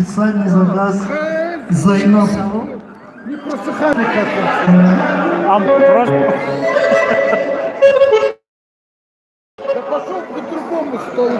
специальный заказ Зайнов. Не просто хамик какой-то. А просто... Да пошел к другому столу.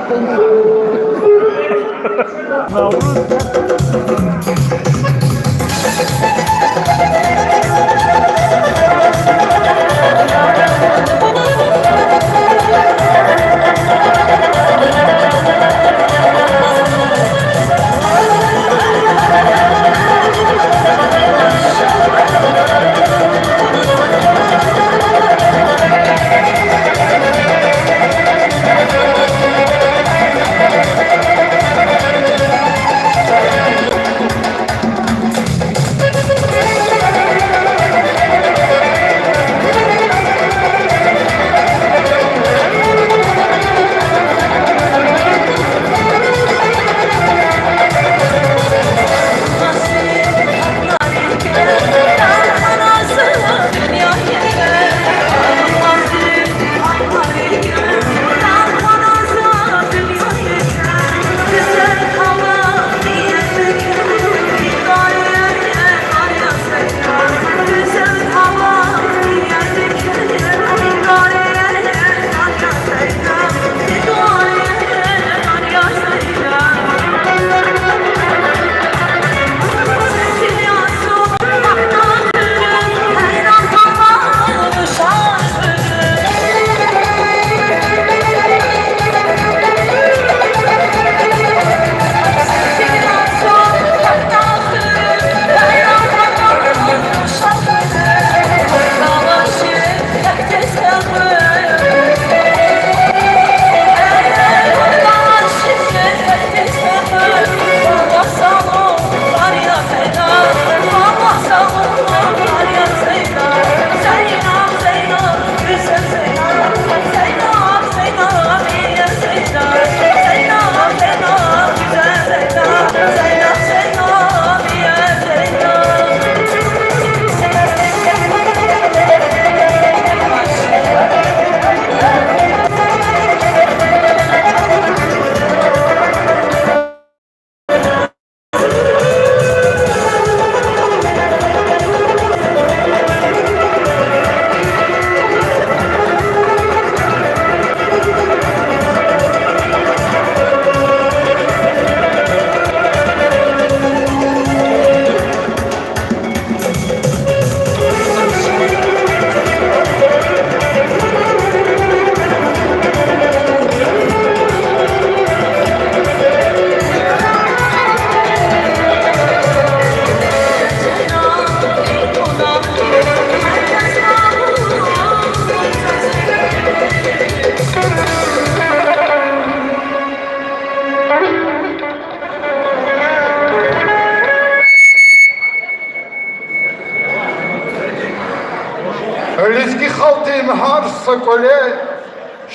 Լիսկի խալտին հարսը կոլե,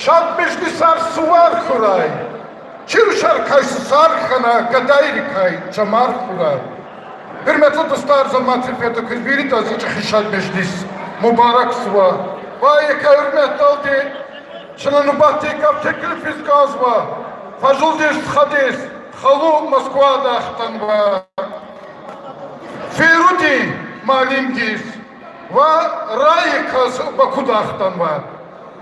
շատ միշտի սար սուար խուրայ, չիր շարքայ սարխանա գդայրիկայ ճամար խուրայ, հրմետը դստար զամացի պետը կզբիրի տազի չխիշատ միշտիս, մուբարակ սուա, վայ եկա հրմետ ալդի, շնանու բատի կապ չեկլիպիս կազվա, վաժուլդիս խադիս, խալու Մոսկվա դախտանվա, Ֆեյրուտի մալիմդիս, Ve Rayikaz Bakudak'tan var.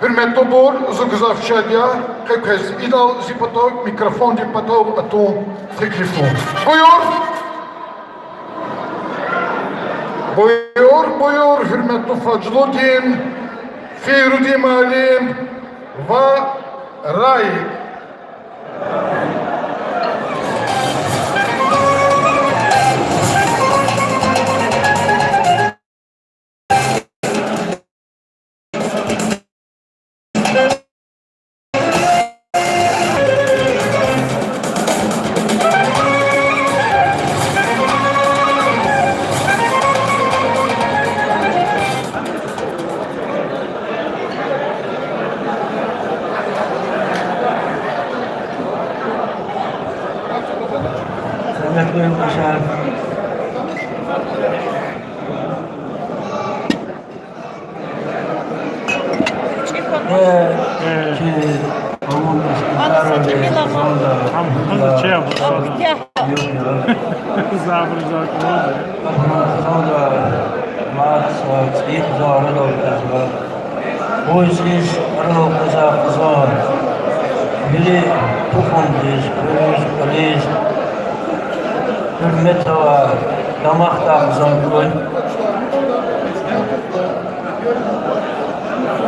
Hürmetli bor, zıgızavçadya, kakaz, idal zipatov, mikrofon zipatov, atom, teklifon. Buyur. Buyur, hürmetli Facludin, Feyrudi Malim ve Rayik. Buyurun Paşa. Tam şey yapalım. yok. Zabır zaten. Sonra Mart, ilk zarı da olacak. Bu işiniz aralığınıza kızar. Biri tufundiz, biri kaliz. Hürmet hava, damak da kızan koy.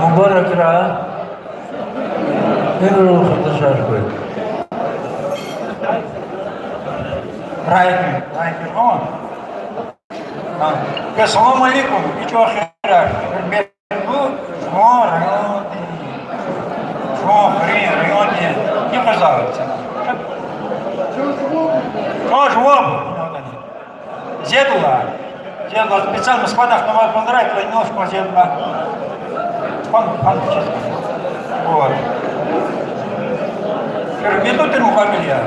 Mübarek ra, bir ruhu dışarı koy. Raikun, on. Assalamu alaikum, hiç vakitler. Bu, районе, не пожалуйста. Тоже оба. Зедула специально с автомат понравится, немножко зедула. Пан, вот. Пермету ты мухаммедия.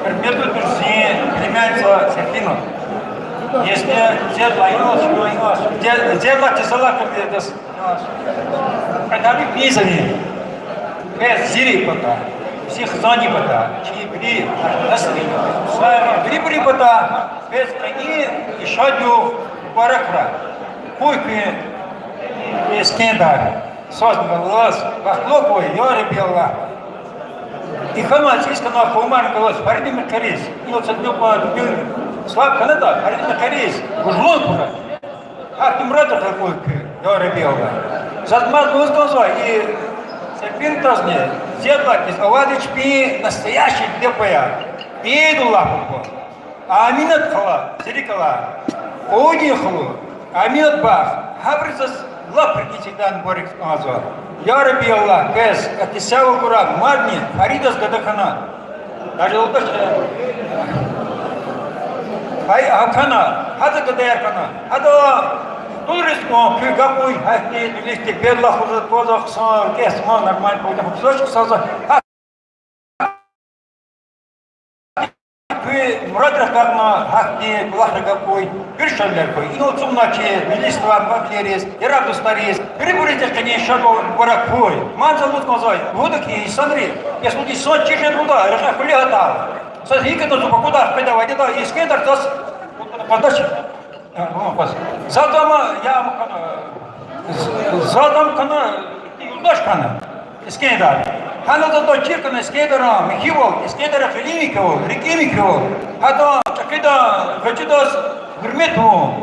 Пермету ты все племянница Сефину. Если зедла инос, зедла тесала, как это когда вы писали, без зири пока, всех зани пока, чьи бри, насли, бри пока, без они еще дю баракра, куйки, скендар, создан голос, вахлоковый, ёры белла. И хамач, искано хумар голос, паридим карис, и вот саднёпа слаб канада, паридим карис, гужлон пура, ахтим ратор такой, ёры белла. Задмаз Луздоза и Серпинтозне, Зедлакис, Овадыч Пи, настоящий ДПЯ, Пиеду лапу, а Аминат Хала, Зерикала, Оудихалу, Аминат Бах, Хабризас Лаприки Сидан Борик Азва, Яраби Аллах, Кэс, Атисяву Курак, Марни, Харидас Гадахана, даже Луташ, Хай Акана, Хаза Гадаякана, Хадо, Туризм, какой, листы бедлах уже позах сам, кес, ман нормально, поэтому кусочек сразу. Вы мурадрах как на хахте, лахра какой, першалер какой, и вот сумначи, листва, бактериес, и радус стариес, перебурите, конечно, баракой, манза лут назай, водоки и санри, если люди сон чижен руда, решна кулиатал. Сазика то куда, когда водит, и скендер тос подачи. Задам кана юлдаш кана скейдар. Хана то чиркана скейдара михивол, скейдара филимикол, рикимикол. Хата чакида гачидас гурмету.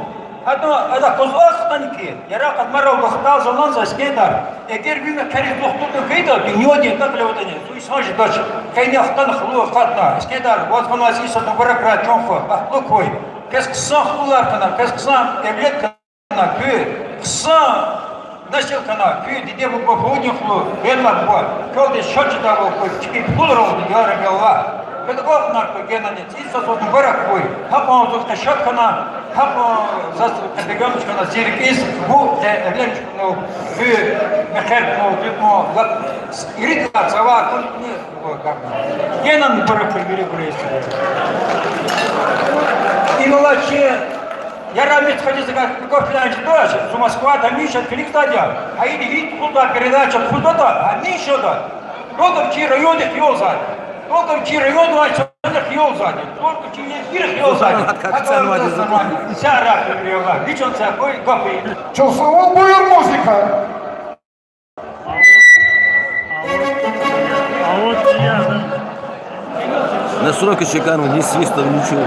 Хата ада козлас танки. Яра кадмарал бахта заман за скейдар. Эгер биме карис дохтур кейда дünyoda таблевотане. Суйсанжи дач. Кайня хтан хлу хатна. Скейдар вот канаси со баракра чонфа. Ахлукой. Qu'est-ce que ça evlet kana kü kısa nasıl kana kü dide bu poğunyuklu verler bu kölde şoçda bu çıkıp bulur oldu yarı Allah kada kopnar bu genelde siz sözünü bırak koy hap ağzı şot kana hap zas kategormiş kana zirkiz bu evlet no kü meher no dipmo lak iritler sava ne bu kapna genelde bırak buraya Иначе я раньше ходил за кофе тоже, с Москвы до Миша, Феликстадия, а и видит куда передача, куда-то, а Миша да, только в районе хил сзади, только в районе хил сзади, только в хил сзади, вся рака приела, видишь он такой кофе. Чувствовал буер музыка? А вот и я, да? Настройка шикарная, ни свистов, ничего.